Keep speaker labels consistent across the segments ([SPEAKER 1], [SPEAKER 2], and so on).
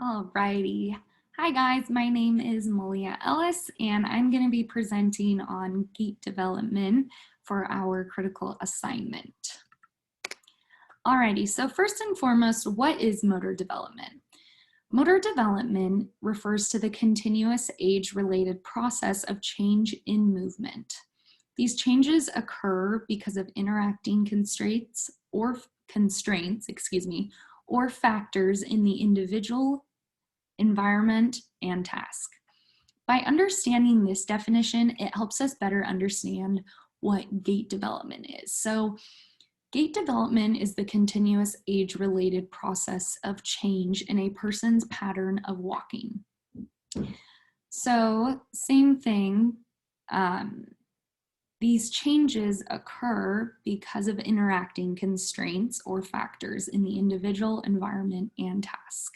[SPEAKER 1] Alrighty. Hi guys, my name is Malia Ellis and I'm going to be presenting on gait development for our critical assignment. Alrighty, so first and foremost, what is motor development? Motor development refers to the continuous age-related process of change in movement. These changes occur because of interacting constraints, or factors in the individual, environment, and task. By understanding this definition, it helps us better understand what gait development is. So gait development is the continuous age-related process of change in a person's pattern of walking. So same thing, these changes occur because of interacting constraints or factors in the individual, environment, and task.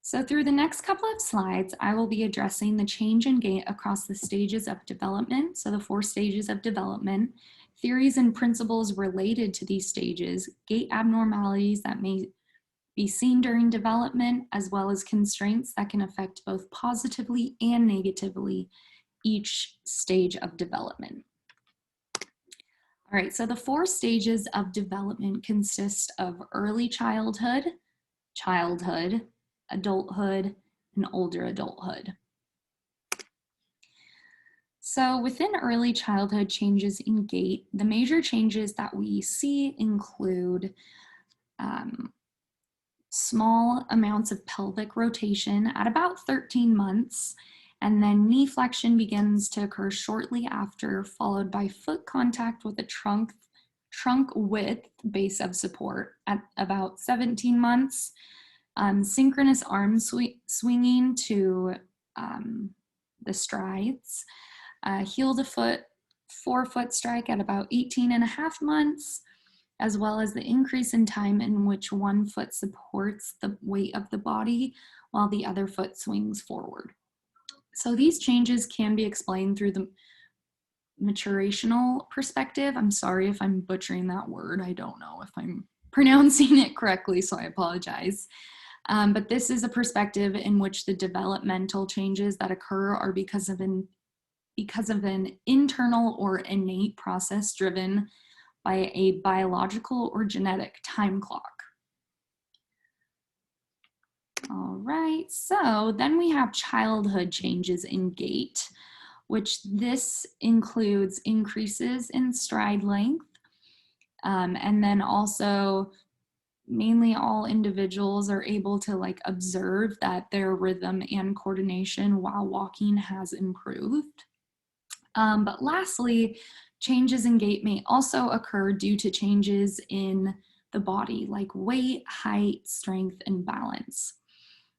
[SPEAKER 1] So through the next couple of slides, I will be addressing the change in gait across the stages of development, so the 4 stages of development, theories and principles related to these stages, gait abnormalities that may be seen during development, as well as constraints that can affect both positively and negatively each stage of development. All right, so the 4 stages of development consist of early childhood, adulthood, and older adulthood. So within early childhood changes in gait, the major changes that we see include small amounts of pelvic rotation at about 13 months, and then knee flexion begins to occur shortly after, followed by foot contact with a trunk width base of support at about 17 months, synchronous arm swinging to the strides, heel to foot, forefoot strike at about 18.5 months, as well as the increase in time in which one foot supports the weight of the body while the other foot swings forward. So these changes can be explained through the maturational perspective. I'm sorry if I'm butchering that word. I don't know if I'm pronouncing it correctly, so I apologize. But this is a perspective in which the developmental changes that occur are because of an internal or innate process driven by a biological or genetic time clock. All right, so then we have childhood changes in gait, which this includes increases in stride length, and then also mainly all individuals are able to observe that their rhythm and coordination while walking has improved. But lastly, changes in gait may also occur due to changes in the body, like weight, height, strength, and balance.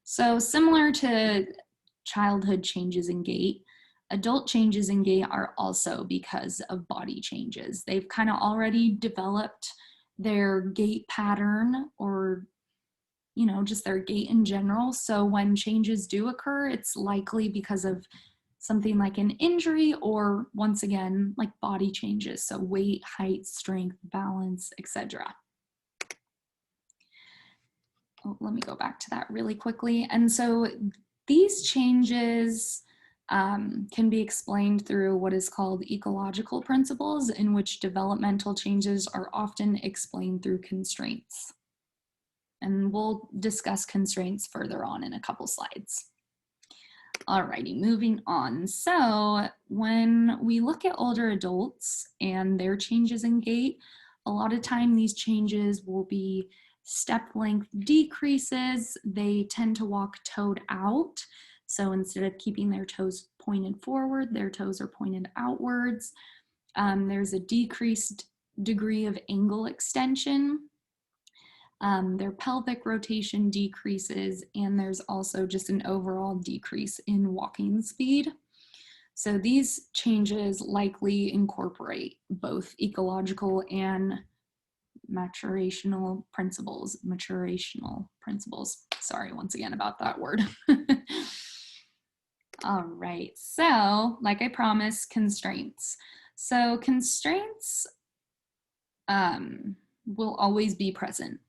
[SPEAKER 1] So similar to childhood changes in gait, adult changes in gait are also because of body changes. They've kind of already developed their gait pattern, or just their gait in general. So when changes do occur, it's likely because of something like an injury, or once again, like body changes. So weight, height, strength, balance, etc. Oh, let me go back to that really quickly. And so these changes can be explained through what is called ecological principles, in which developmental changes are often explained through constraints. And we'll discuss constraints further on in a couple slides. Alrighty, moving on. So when we look at older adults and their changes in gait, a lot of time these changes will be step length decreases. They tend to walk toed out. So instead of keeping their toes pointed forward, their toes are pointed outwards. There's a decreased degree of angle extension. Their pelvic rotation decreases, and there's also just an overall decrease in walking speed. So these changes likely incorporate both ecological and maturational principles. Sorry, once again about that word. All right, so like I promised, constraints. So constraints will always be present.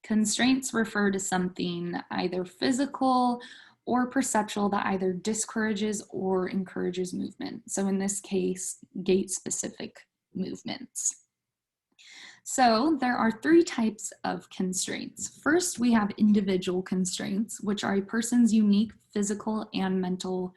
[SPEAKER 1] Constraints refer to something either physical or perceptual that either discourages or encourages movement. So in this case, gait-specific movements. So there are three types of constraints. First, we have individual constraints, which are a person's unique physical and mental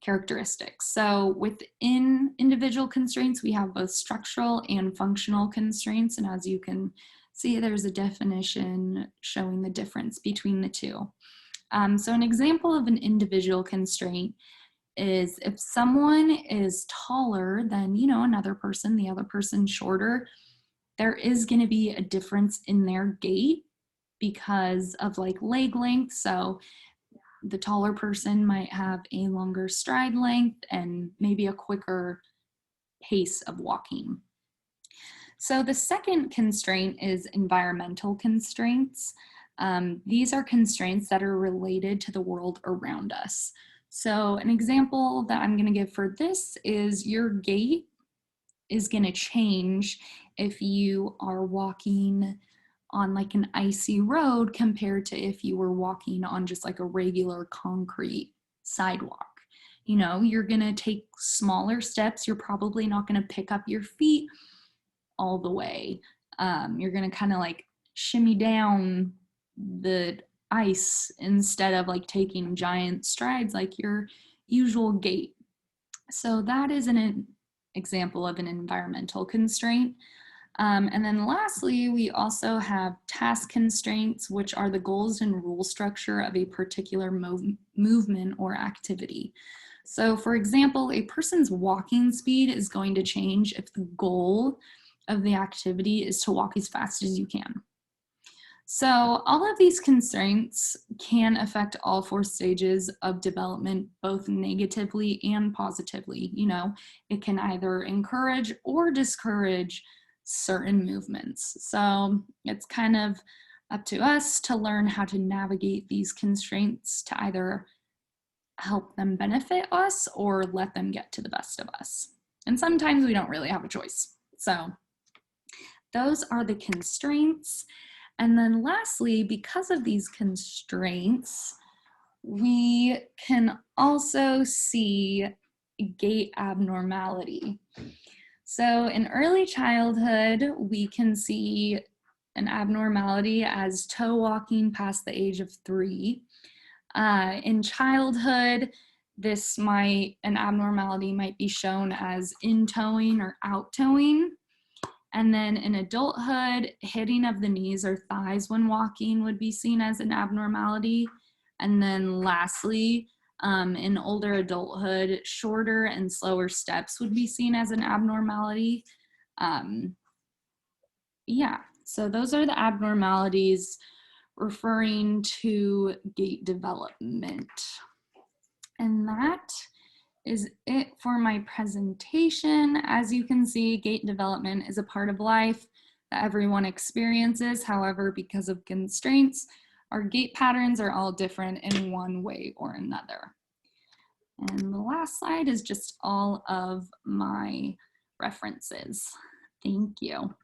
[SPEAKER 1] characteristics. So within individual constraints, we have both structural and functional constraints. And as you can see, there's a definition showing the difference between the two. So an example of an individual constraint is if someone is taller than, another person, the other person shorter, there is going to be a difference in their gait because of like leg length. So the taller person might have a longer stride length and maybe a quicker pace of walking. So the second constraint is environmental constraints. These are constraints that are related to the world around us. So an example that I'm going to give for this is your gait is going to change if you are walking on like an icy road compared to if you were walking on just like a regular concrete sidewalk. You're going to take smaller steps. You're probably not going to pick up your feet all the way. You're going to kind of like shimmy down the ice instead of like taking giant strides like your usual gait. So that is an example of an environmental constraint. And then lastly, we also have task constraints, which are the goals and rule structure of a particular movement or activity. So for example, a person's walking speed is going to change if the goal of the activity is to walk as fast as you can. So all of these constraints can affect all four stages of development, both negatively and positively. It can either encourage or discourage certain movements. So it's kind of up to us to learn how to navigate these constraints to either help them benefit us or let them get to the best of us. And sometimes we don't really have a choice. So those are the constraints. And then lastly, because of these constraints, we can also see gait abnormality. So in early childhood, we can see an abnormality as toe walking past the age of 3. In childhood, an abnormality might be shown as in-toeing or out-toeing. And then in adulthood, hitting of the knees or thighs when walking would be seen as an abnormality. And then lastly, in older adulthood, shorter and slower steps would be seen as an abnormality. So those are the abnormalities referring to gait development. And that is it for my presentation. As you can see, gait development is a part of life that everyone experiences. However, because of constraints, our gait patterns are all different in one way or another. And the last slide is just all of my references. Thank you.